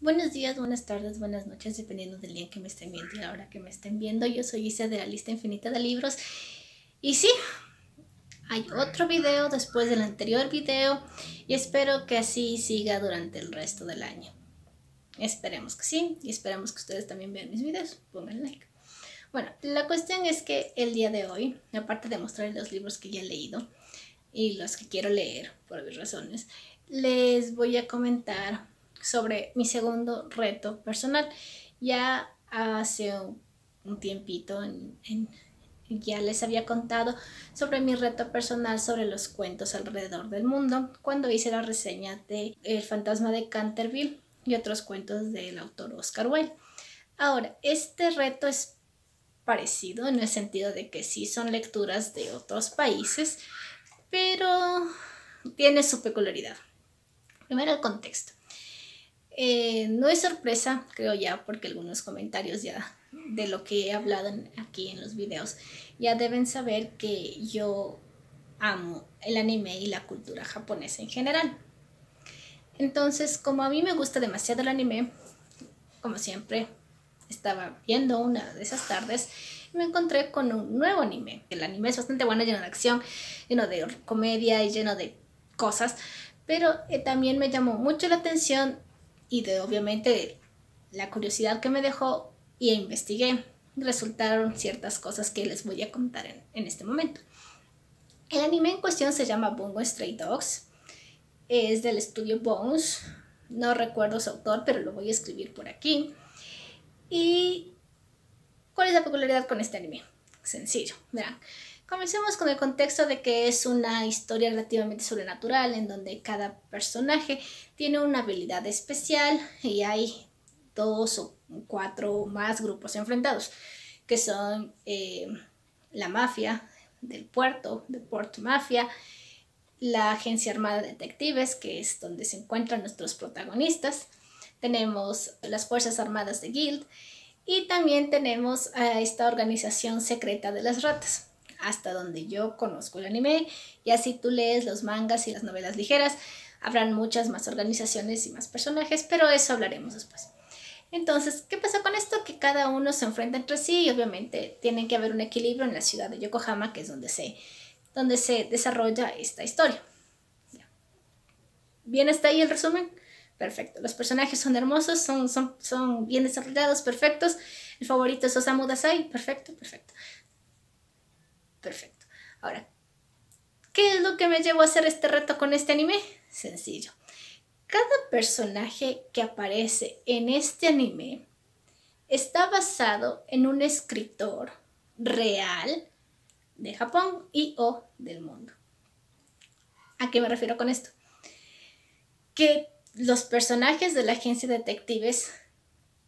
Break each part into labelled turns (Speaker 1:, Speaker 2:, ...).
Speaker 1: Buenos días, buenas tardes, buenas noches, dependiendo del día en que me estén viendo y la hora que me estén viendo. Yo soy Isa de la lista infinita de libros. Y sí, hay otro video después del anterior video y espero que así siga durante el resto del año. Esperemos que sí y esperemos que ustedes también vean mis videos. Pongan like. Bueno, la cuestión es que el día de hoy, aparte de mostrarles los libros que ya he leído y los que quiero leer por obvias razones, les voy a comentar sobre mi segundo reto personal. Ya hace un tiempito ya les había contado sobre mi reto personal sobre los cuentos alrededor del mundo cuando hice la reseña de El fantasma de Canterville y otros cuentos del autor Oscar Wilde. Ahora, este reto es parecido en el sentido de que sí son lecturas de otros países, pero tiene su peculiaridad. Primero, el contexto. No es sorpresa, creo ya, porque algunos comentarios ya de lo que he hablado aquí en los videos ya deben saber que yo amo el anime y la cultura japonesa en general. Entonces, como a mí me gusta demasiado el anime, como siempre, estaba viendo una de esas tardes y me encontré con un nuevo anime. El anime es bastante bueno, lleno de acción, lleno de comedia y lleno de cosas, pero también me llamó mucho la atención y obviamente la curiosidad que me dejó, y investigué. Resultaron ciertas cosas que les voy a contar en este momento. El anime en cuestión se llama Bungo Stray Dogs. Es del estudio Bones. No recuerdo su autor, pero lo voy a escribir por aquí. ¿Y cuál es la peculiaridad con este anime? Sencillo, verán. Comencemos con el contexto de que es una historia relativamente sobrenatural en donde cada personaje tiene una habilidad especial y hay 2 o 4 más grupos enfrentados, que son la mafia del puerto, de Port Mafia, la agencia armada de detectives, que es donde se encuentran nuestros protagonistas, tenemos las fuerzas armadas de Guild y también tenemos a esta organización secreta de las ratas. Hasta donde yo conozco el anime, y así tú lees los mangas y las novelas ligeras, habrán muchas más organizaciones y más personajes, pero eso hablaremos después. Entonces, ¿qué pasa con esto? Que cada uno se enfrenta entre sí y obviamente tiene que haber un equilibrio en la ciudad de Yokohama, que es donde se desarrolla esta historia. ¿Bien hasta ahí el resumen? Perfecto. Los personajes son hermosos, son bien desarrollados, perfectos. El favorito es Osamu Dazai. Perfecto, perfecto. Perfecto. Ahora, ¿qué es lo que me llevó a hacer este reto con este anime? Sencillo. Cada personaje que aparece en este anime está basado en un escritor real de Japón y o del mundo. ¿A qué me refiero con esto? Que los personajes de la agencia de detectives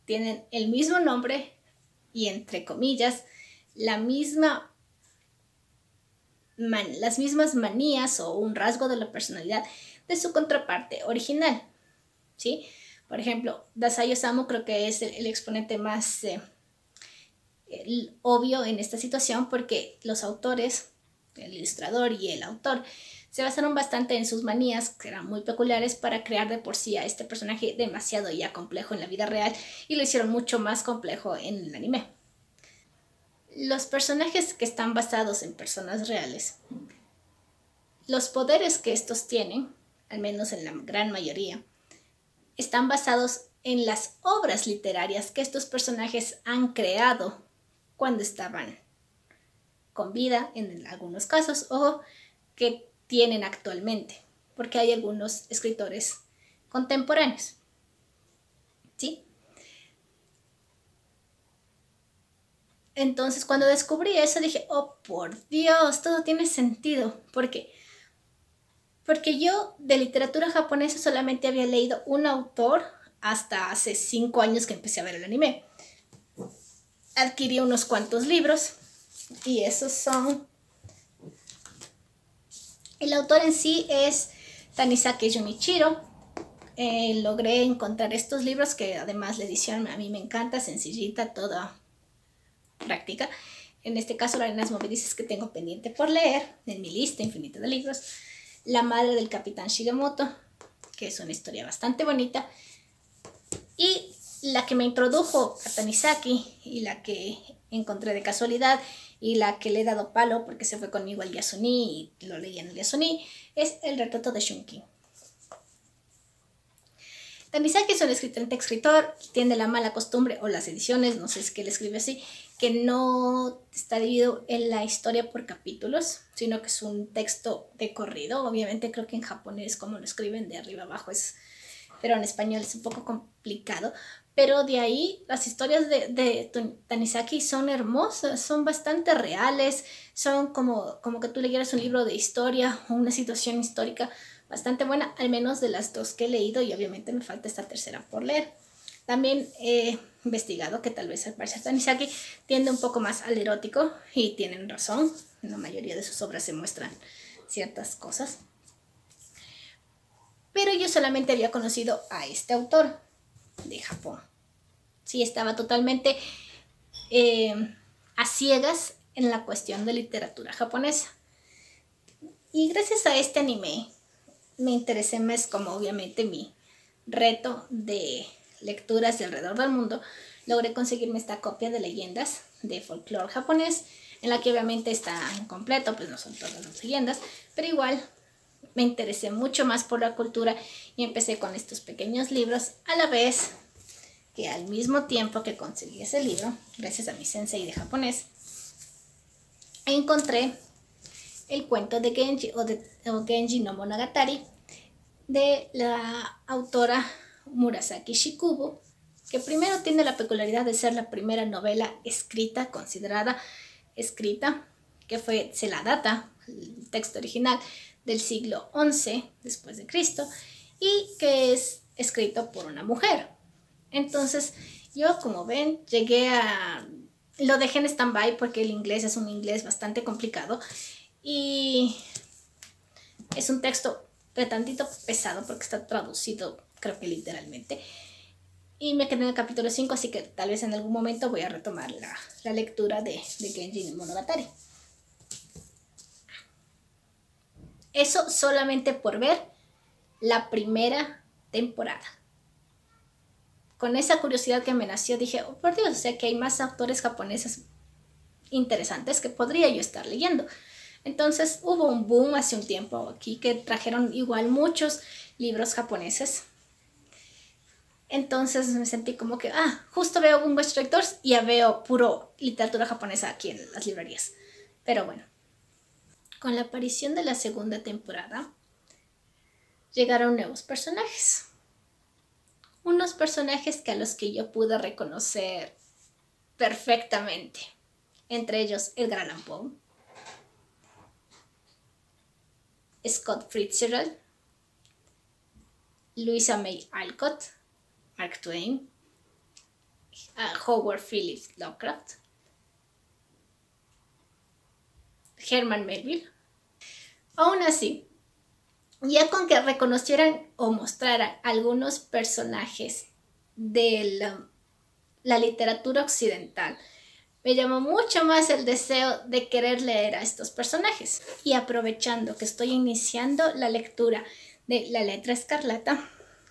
Speaker 1: tienen el mismo nombre y, entre comillas, las mismas manías o un rasgo de la personalidad de su contraparte original, ¿sí? Por ejemplo, Dazai Osamu creo que es el exponente más obvio en esta situación, porque los autores, el ilustrador y el autor, se basaron bastante en sus manías, que eran muy peculiares, para crear de por sí a este personaje demasiado ya complejo en la vida real, y lo hicieron mucho más complejo en el anime. Los personajes que están basados en personas reales, los poderes que estos tienen, al menos en la gran mayoría, están basados en las obras literarias que estos personajes han creado cuando estaban con vida, en algunos casos, o que tienen actualmente, porque hay algunos escritores contemporáneos, ¿sí? Entonces, cuando descubrí eso, dije, oh, por Dios, todo tiene sentido. ¿Por qué? Porque yo de literatura japonesa solamente había leído un autor hasta hace 5 años que empecé a ver el anime. Adquirí unos cuantos libros y esos son... El autor en sí es Tanizaki Junichiro. Logré encontrar estos libros, que además la edición a mí me encanta, sencillita, toda práctica. en este caso las arenas movedizas que tengo pendiente por leer en mi lista infinita de libros. La madre del capitán Shigemoto, que es una historia bastante bonita. Y la que me introdujo a Tanizaki y la que encontré de casualidad y la que le he dado palo porque se fue conmigo al Yasuni y lo leí en el Yasuni es El retrato de Shunki. Tanizaki es un excelente escritor, tiene la mala costumbre, o las ediciones, no sé si es que él escribe así, que no está dividido en la historia por capítulos, sino que es un texto de corrido. Obviamente creo que en japonés, como lo escriben de arriba abajo, pero en español es un poco complicado. Pero de ahí las historias de Tanizaki son hermosas, son bastante reales, son como que tú leyeras un libro de historia o una situación histórica bastante buena, al menos de las dos que he leído, y obviamente me falta esta tercera por leer. También he investigado que tal vez al parecer Tanizaki tiende un poco más al erótico, y tienen razón, en la mayoría de sus obras se muestran ciertas cosas. Pero yo solamente había conocido a este autor de Japón. Sí, estaba totalmente a ciegas en la cuestión de literatura japonesa. Y gracias a este anime me interesé más, como obviamente mi reto de lecturas de alrededor del mundo, logré conseguirme esta copia de leyendas de folclore japonés, en la que obviamente está incompleto, pues no son todas las leyendas, pero igual me interesé mucho más por la cultura y empecé con estos pequeños libros, a la vez que al mismo tiempo que conseguí ese libro, gracias a mi sensei de japonés, encontré el cuento de Genji o Genji no Monogatari de la autora Murasaki Shikubo, que primero tiene la peculiaridad de ser la primera novela escrita, considerada escrita, que se la data, el texto original, del siglo XI después de Cristo, y que es escrito por una mujer. Entonces yo, como ven, lo dejé en stand-by porque el inglés es un inglés bastante complicado y es un texto de tantito pesado porque está traducido, creo que literalmente. Y me quedé en el capítulo 5, así que tal vez en algún momento voy a retomar la lectura de Genji no Monogatari. Eso solamente por ver la primera temporada. Con esa curiosidad que me nació, dije, oh, por Dios, o sea que hay más autores japoneses interesantes que podría yo estar leyendo. Entonces hubo un boom hace un tiempo aquí que trajeron igual muchos libros japoneses. Entonces me sentí como que, justo veo Bungo Stray Doors y ya veo puro literatura japonesa aquí en las librerías. Pero bueno, con la aparición de la segunda temporada llegaron nuevos personajes. Unos personajes a los que yo pude reconocer perfectamente. Entre ellos Edgar Allan Poe, Scott Fitzgerald, Louisa May Alcott, Mark Twain, Howard Phillips Lovecraft, Herman Melville. Aún así, ya con que reconocieran o mostraran algunos personajes de la literatura occidental, me llamó mucho más el deseo de querer leer a estos personajes. Y aprovechando que estoy iniciando la lectura de La Letra Escarlata,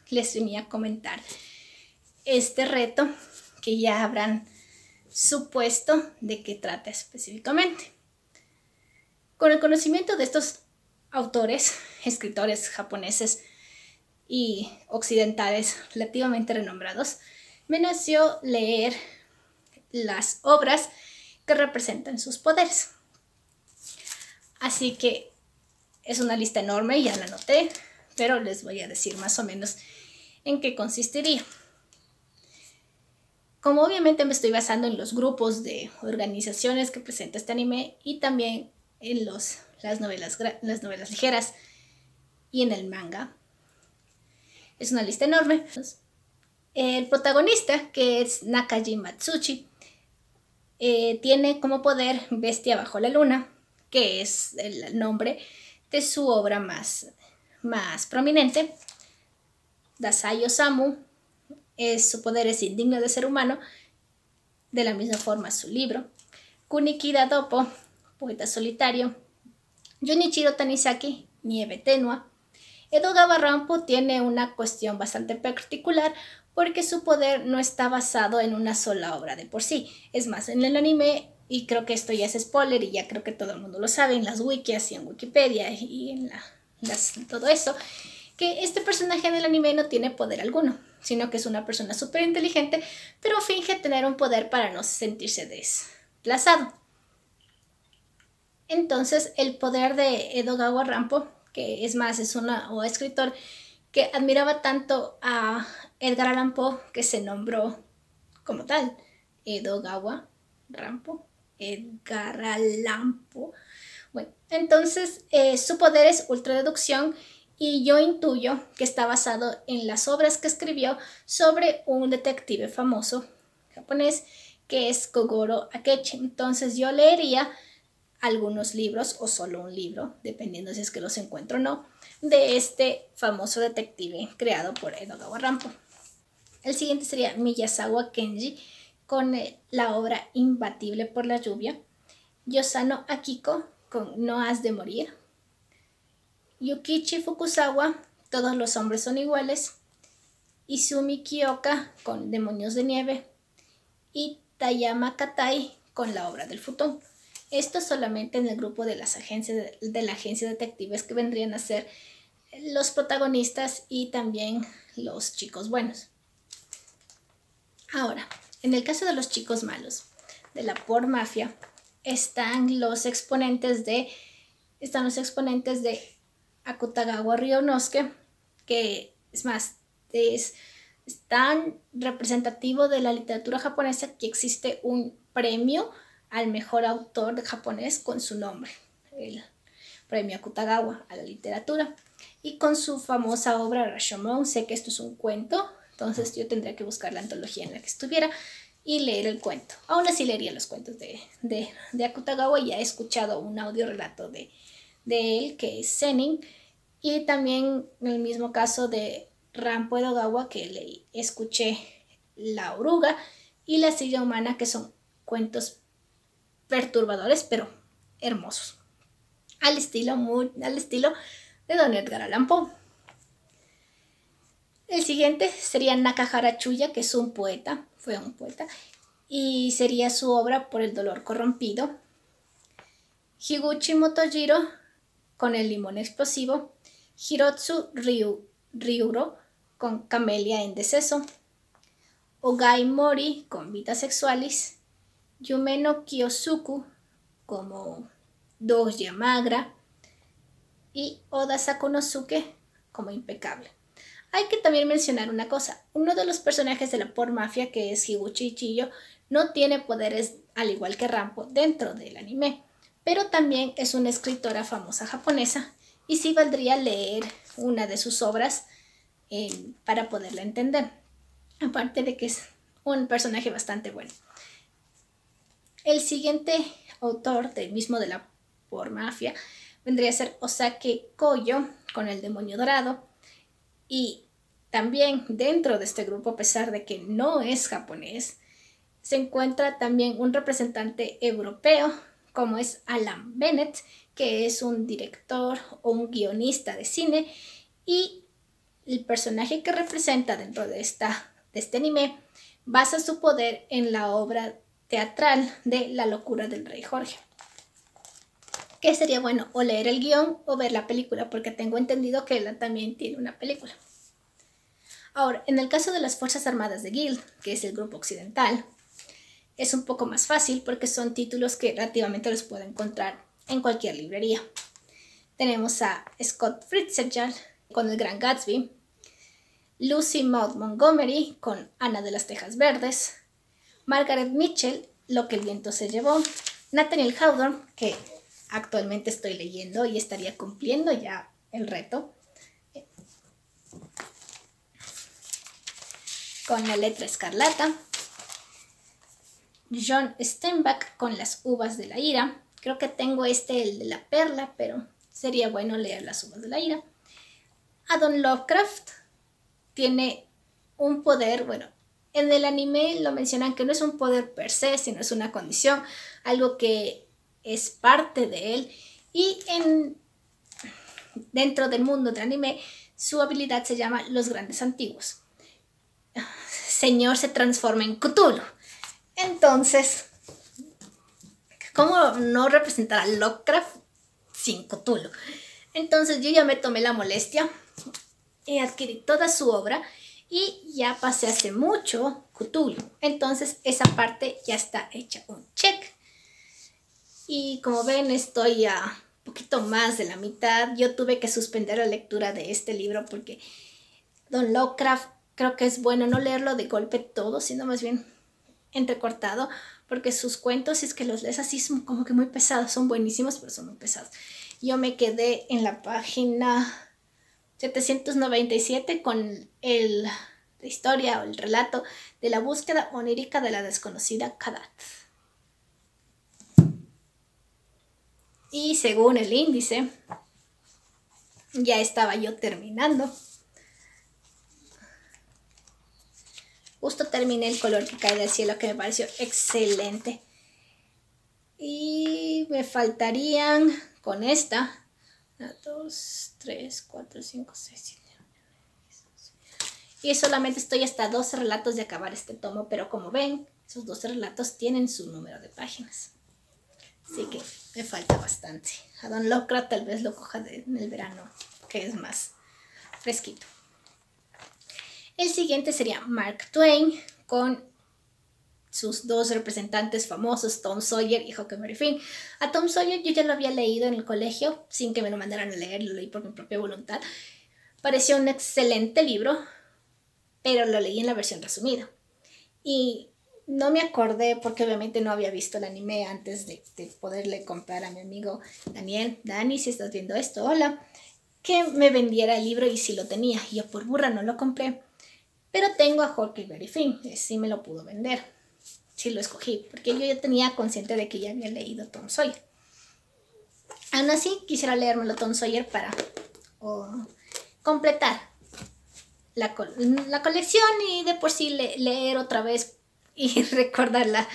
Speaker 1: les venía a comentar este reto que ya habrán supuesto de qué trata específicamente. Con el conocimiento de estos autores, escritores japoneses y occidentales relativamente renombrados, me nació leer las obras que representan sus poderes. Así que es una lista enorme, ya la anoté, pero les voy a decir más o menos en qué consistiría. Como obviamente me estoy basando en los grupos de organizaciones que presenta este anime y también en las novelas ligeras y en el manga, es una lista enorme. El protagonista, que es Nakaji Matsuchi, tiene como poder Bestia bajo la luna, que es el nombre de su obra más prominente. Dazai Osamu, su poder es indigno de ser humano, de la misma forma su libro. Kunikida Doppo, poeta solitario. Junichiro Tanizaki, nieve tenua. Edogawa Rampo tiene una cuestión bastante particular porque su poder no está basado en una sola obra de por sí. Es más, en el anime, y creo que esto ya es spoiler y ya creo que todo el mundo lo sabe en las wikis y en Wikipedia y en todo eso, que este personaje del anime no tiene poder alguno, sino que es una persona súper inteligente, pero finge tener un poder para no sentirse desplazado. Entonces, el poder de Edogawa Rampo, que es más, es un escritor que admiraba tanto a Edgar Allan Poe, que se nombró como tal, Edogawa Rampo, Edgar Allan Poe. Bueno, entonces su poder es ultradeducción y yo intuyo que está basado en las obras que escribió sobre un detective famoso japonés que es Kogoro Akechi. Entonces yo leería algunos libros o solo un libro, dependiendo si es que los encuentro o no, de este famoso detective creado por Edogawa Rampo. El siguiente sería Miyazawa Kenji con la obra Imbatible por la lluvia, Yosano Akiko con No has de morir, Yukichi Fukuzawa, Todos los hombres son iguales, Izumi Kioka con Demonios de nieve y Tayama Katai con la obra del futón. Esto solamente en el grupo de las agencias de la agencia de detectives que vendrían a ser los protagonistas y también los chicos buenos. Ahora, en el caso de los chicos malos, de la por mafia, están los exponentes de Akutagawa Ryunosuke, que es más, es tan representativo de la literatura japonesa que existe un premio al mejor autor japonés con su nombre, el premio Akutagawa a la literatura, y con su famosa obra Rashomon. Sé que esto es un cuento, entonces yo tendría que buscar la antología en la que estuviera y leer el cuento. Aún así leería los cuentos de Akutagawa. Ya he escuchado un audio relato de él, que es Zenin, y también en el mismo caso de Rampo Edogawa, que escuché La oruga y La silla humana, que son cuentos perturbadores pero hermosos, al estilo de Don Edgar Allan Poe. El siguiente sería Nakahara Chuya, que es fue un poeta, y sería su obra Por el dolor corrompido. Higuchi Motojiro con El limón explosivo, Hirotsu Ryuro con Camelia en deceso, Ogai Mori con Vita Sexualis, Yumeno Kiyosuke como Dos Yamagra y Oda Sakunosuke como Impecable. Hay que también mencionar una cosa. Uno de los personajes de la por mafia, que es Higuchi Chiyo, no tiene poderes al igual que Rampo dentro del anime, pero también es una escritora famosa japonesa y sí valdría leer una de sus obras para poderla entender. Aparte de que es un personaje bastante bueno. El siguiente autor del mismo de la por mafia vendría a ser Osake Koyo con El demonio dorado, y también dentro de este grupo, a pesar de que no es japonés, se encuentra también un representante europeo como es Alan Bennett, que es un director o un guionista de cine, y el personaje que representa dentro de este anime basa su poder en la obra teatral de La locura del rey Jorge, que sería bueno o leer el guión o ver la película, porque tengo entendido que él también tiene una película. Ahora, en el caso de las Fuerzas Armadas de Guild, que es el grupo occidental, es un poco más fácil porque son títulos que relativamente los puedo encontrar en cualquier librería. Tenemos a Scott Fitzgerald con El Gran Gatsby, Lucy Maud Montgomery con Ana de las Tejas Verdes, Margaret Mitchell, Lo que el viento se llevó, Nathaniel Hawthorne, que actualmente estoy leyendo y estaría cumpliendo ya el reto, con La letra escarlata, John Steinbeck con Las uvas de la ira. Creo que tengo el de la perla, pero sería bueno leer Las uvas de la ira. Adam Lovecraft tiene un poder, bueno, En el anime lo mencionan que no es un poder per se, sino es una condición, algo que es parte de él. Y dentro del mundo del anime, su habilidad se llama Los Grandes Antiguos. Señor se transforma en Cthulhu. Entonces, ¿cómo no representar a Lovecraft sin Cthulhu? Entonces yo ya me tomé la molestia y adquirí toda su obra y ya pasé hace mucho Cthulhu. Entonces esa parte ya está hecha un check. Y como ven, estoy a un poquito más de la mitad. Yo tuve que suspender la lectura de este libro porque Don Lovecraft creo que es bueno no leerlo de golpe todo, sino más bien entrecortado, porque sus cuentos, si es que los lees así, son como que muy pesados. Son buenísimos, pero son muy pesados. Yo me quedé en la página 797 con la historia o el relato de la búsqueda onírica de la desconocida Kadat. Y según el índice, ya estaba yo terminando. Justo terminé El color que cae del cielo, que me pareció excelente. Y me faltarían con esta 1, 2, 3, 4, 5, 6, 7, 8, 9, 10, 11. Y solamente estoy hasta 12 relatos de acabar este tomo, pero como ven, esos 12 relatos tienen su número de páginas. Así que me falta bastante. A Don Lovecraft tal vez lo coja en el verano, que es más fresquito. El siguiente sería Mark Twain, con sus dos representantes famosos, Tom Sawyer y Huckleberry Finn. A Tom Sawyer yo ya lo había leído en el colegio, sin que me lo mandaran a leer, lo leí por mi propia voluntad. Pareció un excelente libro, pero lo leí en la versión resumida. Y no me acordé, porque obviamente no había visto el anime antes de poderle comprar a mi amigo Daniel. Dani, si estás viendo esto, hola. Que me vendiera el libro y si lo tenía. Y yo por burra no lo compré. Pero tengo a Huckleberry Finn, sí me lo pudo vender. Sí lo escogí, porque yo ya tenía consciente de que ya había leído Tom Sawyer. Aún así, quisiera leérmelo Tom Sawyer para completar la colección y de por sí leer otra vez y recordar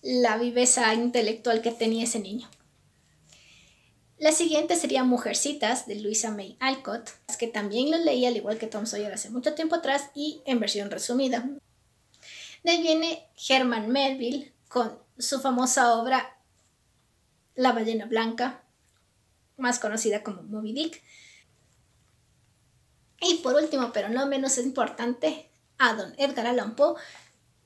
Speaker 1: la viveza intelectual que tenía ese niño. La siguiente sería Mujercitas, de Louisa May Alcott, que también lo leí al igual que Tom Sawyer hace mucho tiempo atrás y en versión resumida. De ahí viene Herman Melville con su famosa obra La ballena blanca, más conocida como Moby Dick. Y por último, pero no menos importante, a Don Edgar Allan Poe,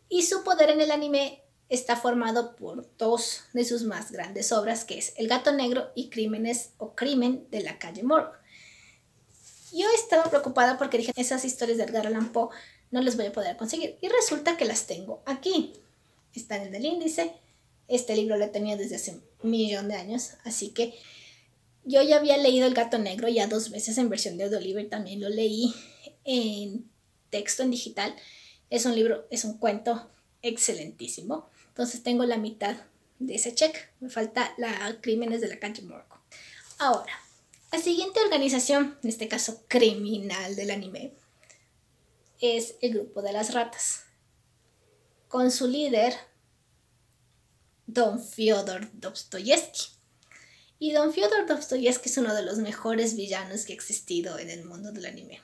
Speaker 1: y su poder en el anime está formado por dos de sus más grandes obras, que es El gato negro y Crímenes o Crimen de la calle Morgue. Yo estaba preocupada porque dije, esas historias de Edgar Allan Poe no las voy a poder conseguir. Y resulta que las tengo aquí. Están en el índice. Este libro lo tenía desde hace 1.000.000 de años. Así que yo ya había leído El gato negro ya 2 veces en versión de audiolibro y también lo leí en texto en digital. Es un libro, es un cuento excelentísimo. Entonces tengo la mitad de ese check. Me falta la Crímenes de la calle Morgue. Ahora, la siguiente organización, en este caso criminal del anime, es el grupo de las ratas, con su líder, Don Fyodor Dostoyevsky. Y Don Fyodor Dostoyevsky es uno de los mejores villanos que ha existido en el mundo del anime.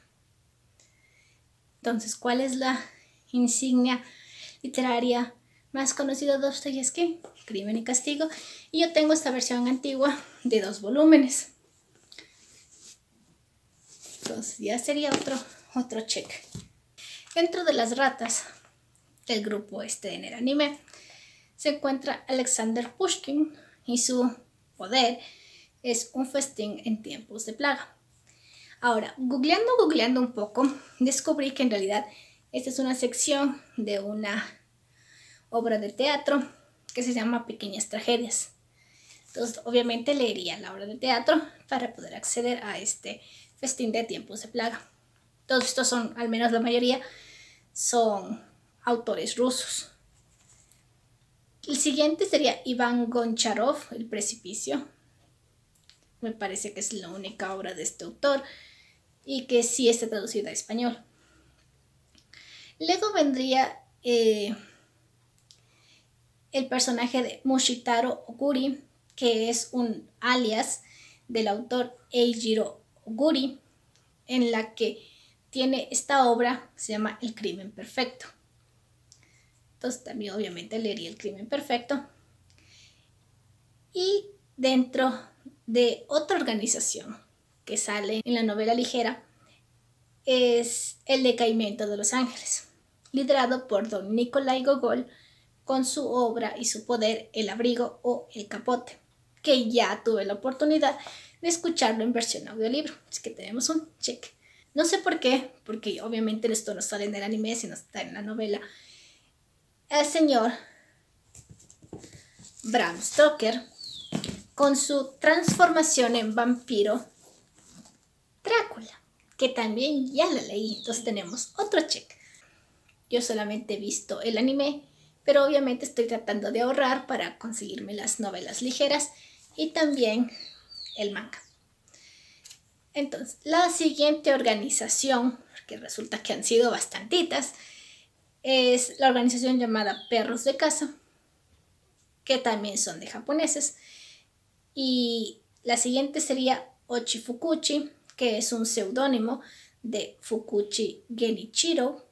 Speaker 1: Entonces, ¿cuál es la insignia literaria más conocida de Dostoyevsky? Crimen y Castigo. Y yo tengo esta versión antigua de 2 volúmenes. Entonces ya sería otro check. Dentro de las ratas del grupo en el anime se encuentra Alexander Pushkin y su poder es un festín en tiempos de plaga. Ahora, googleando un poco, descubrí que en realidad esta es una sección de una obra de teatro que se llama Pequeñas Tragedias. Entonces, obviamente leería la obra de teatro para poder acceder a este festín de tiempos de plaga. Todos estos son, al menos la mayoría, son autores rusos. El siguiente sería Iván Goncharov, El precipicio. Me parece que es la única obra de este autor y que sí está traducida a español. Luego vendría el personaje de Mushitaro Oguri, que es un alias del autor Eijiro Oguri, en la que tiene esta obra, se llama El crimen perfecto. Entonces también obviamente leería El crimen perfecto. Y dentro de otra organización que sale en la novela ligera es El decaimiento de los ángeles, liderado por don Nikolai Gogol, con su obra y su poder El abrigo o El capote, que ya tuve la oportunidad de escucharlo en versión audiolibro, así que tenemos un check. No sé por qué, porque obviamente esto no sale en el anime, sino está en la novela. El señor Bram Stoker, con su transformación en vampiro Drácula, que también ya la leí, entonces tenemos otro check. Yo solamente he visto el anime, pero obviamente estoy tratando de ahorrar para conseguirme las novelas ligeras y también el manga. Entonces, la siguiente organización, que resulta que han sido bastantitas, es la organización llamada Perros de Casa, que también son de japoneses. Y la siguiente sería Ochifukuchi, que es un seudónimo de Fukuchi Genichiro,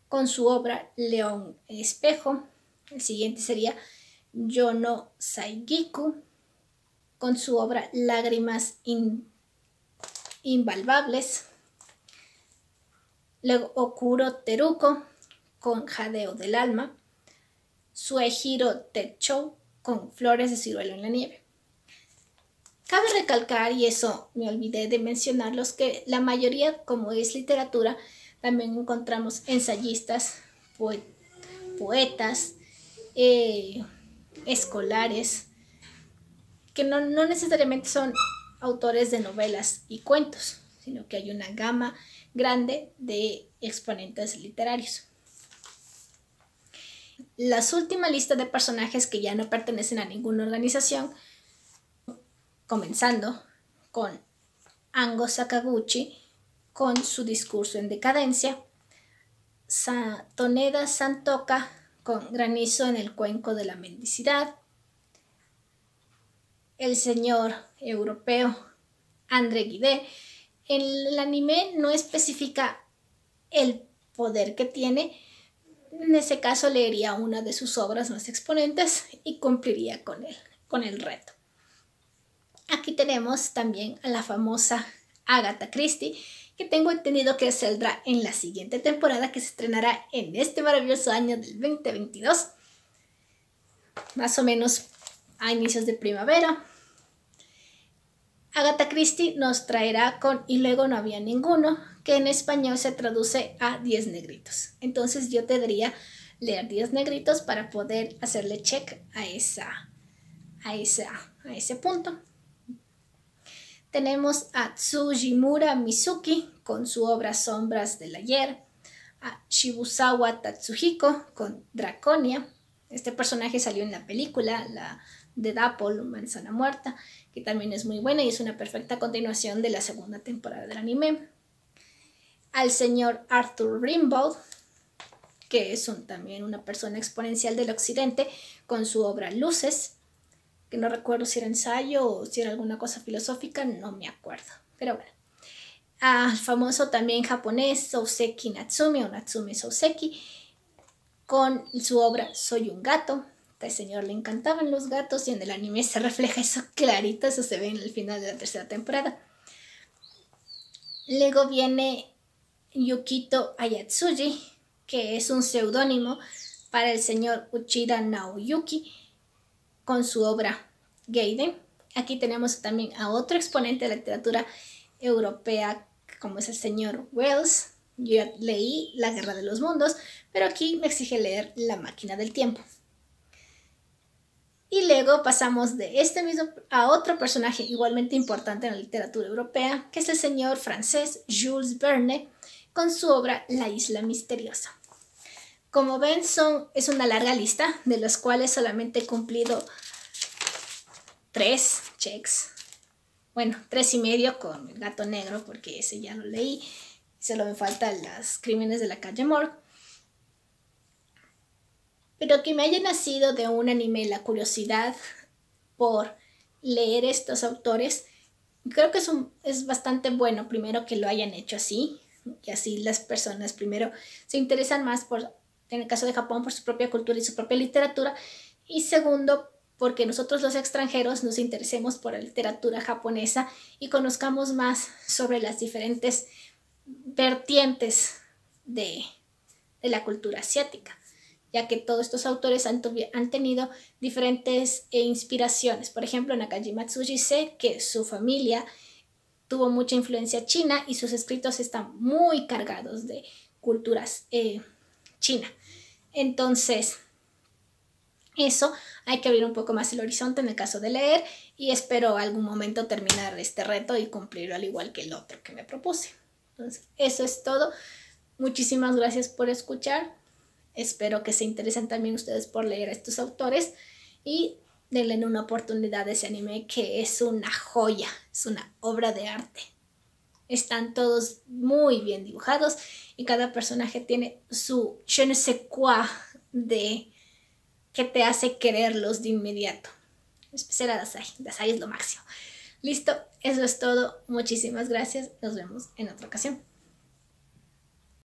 Speaker 1: con su obra León Espejo. El siguiente sería Yono Saigiku, con su obra Lágrimas Invaluables. Luego Okuro Teruko, con Jadeo del alma. Suehiro Techou, con Flores de ciruelo en la nieve. Cabe recalcar, y eso me olvidé de mencionarlos, que la mayoría, como es literatura, también encontramos ensayistas, poetas, escolares, que no necesariamente son autores de novelas y cuentos, sino que hay una gama grande de exponentes literarios. La última lista de personajes que ya no pertenecen a ninguna organización, comenzando con Ango Sakaguchi, con su discurso en decadencia, Toneda Santoka, con Granizo en el cuenco de la mendicidad, el señor europeo André Gide. En el anime no especifica el poder que tiene. En ese caso leería una de sus obras más exponentes y cumpliría con el reto. Aquí tenemos también a la famosa Agatha Christie, que tengo entendido que saldrá en la siguiente temporada, que se estrenará en este maravilloso año del 2022, más o menos a inicios de primavera. Agatha Christie nos traerá con Y luego no había ninguno, que en español se traduce a 10 negritos. Entonces yo tendría leer 10 negritos para poder hacerle check a ese punto. Tenemos a Tsujimura Mizuki con su obra Sombras del Ayer, a Shibusawa Tatsuhiko con Draconia. Este personaje salió en la película, la de Dapple, Manzana Muerta, que también es muy buena y es una perfecta continuación de la segunda temporada del anime. Al señor Arthur Rimbaud, que es también una persona exponencial del occidente, con su obra Luces, que no recuerdo si era ensayo o si era alguna cosa filosófica, no me acuerdo, pero bueno. Al famoso también japonés Souseki Natsume o Natsume Souseki, con su obra Soy un gato. A este señor le encantaban los gatos y en el anime se refleja eso clarito, eso se ve en el final de la tercera temporada. Luego viene Yukito Ayatsuji, que es un seudónimo para el señor Uchida Naoyuki, con su obra Gaiden. Aquí tenemos también a otro exponente de la literatura europea, como es el señor Wells. Yo ya leí La Guerra de los Mundos, pero aquí me exige leer La Máquina del Tiempo. Y luego pasamos de este mismo a otro personaje igualmente importante en la literatura europea, que es el señor francés Jules Verne, con su obra La Isla Misteriosa. Como ven, es una larga lista, de los cuales solamente he cumplido 3 checks. Bueno, 3,5 con El Gato Negro, porque ese ya lo leí. Solo me faltan Los Crímenes de la Calle Morgue. pero que me haya nacido de un anime la curiosidad por leer estos autores. Creo que es bastante bueno, primero, que lo hayan hecho así, y así las personas primero se interesan más por, en el caso de Japón, por su propia cultura y su propia literatura, y segundo, porque nosotros los extranjeros nos interesemos por la literatura japonesa y conozcamos más sobre las diferentes vertientes de la cultura asiática, ya que todos estos autores han tenido diferentes inspiraciones. Por ejemplo, Nakajima Matsuji sé que su familia tuvo mucha influencia china y sus escritos están muy cargados de culturas china. Entonces, eso, hay que abrir un poco más el horizonte en el caso de leer, y espero algún momento terminar este reto y cumplirlo al igual que el otro que me propuse. Entonces, eso es todo. Muchísimas gracias por escuchar. Espero que se interesen también ustedes por leer a estos autores y denle una oportunidad a ese anime, que es una joya, es una obra de arte. Están todos muy bien dibujados y cada personaje tiene su je ne sais quoi de que te hace quererlos de inmediato. Especial a Dasai. Dasai es lo máximo. Listo, eso es todo. Muchísimas gracias. Nos vemos en otra ocasión.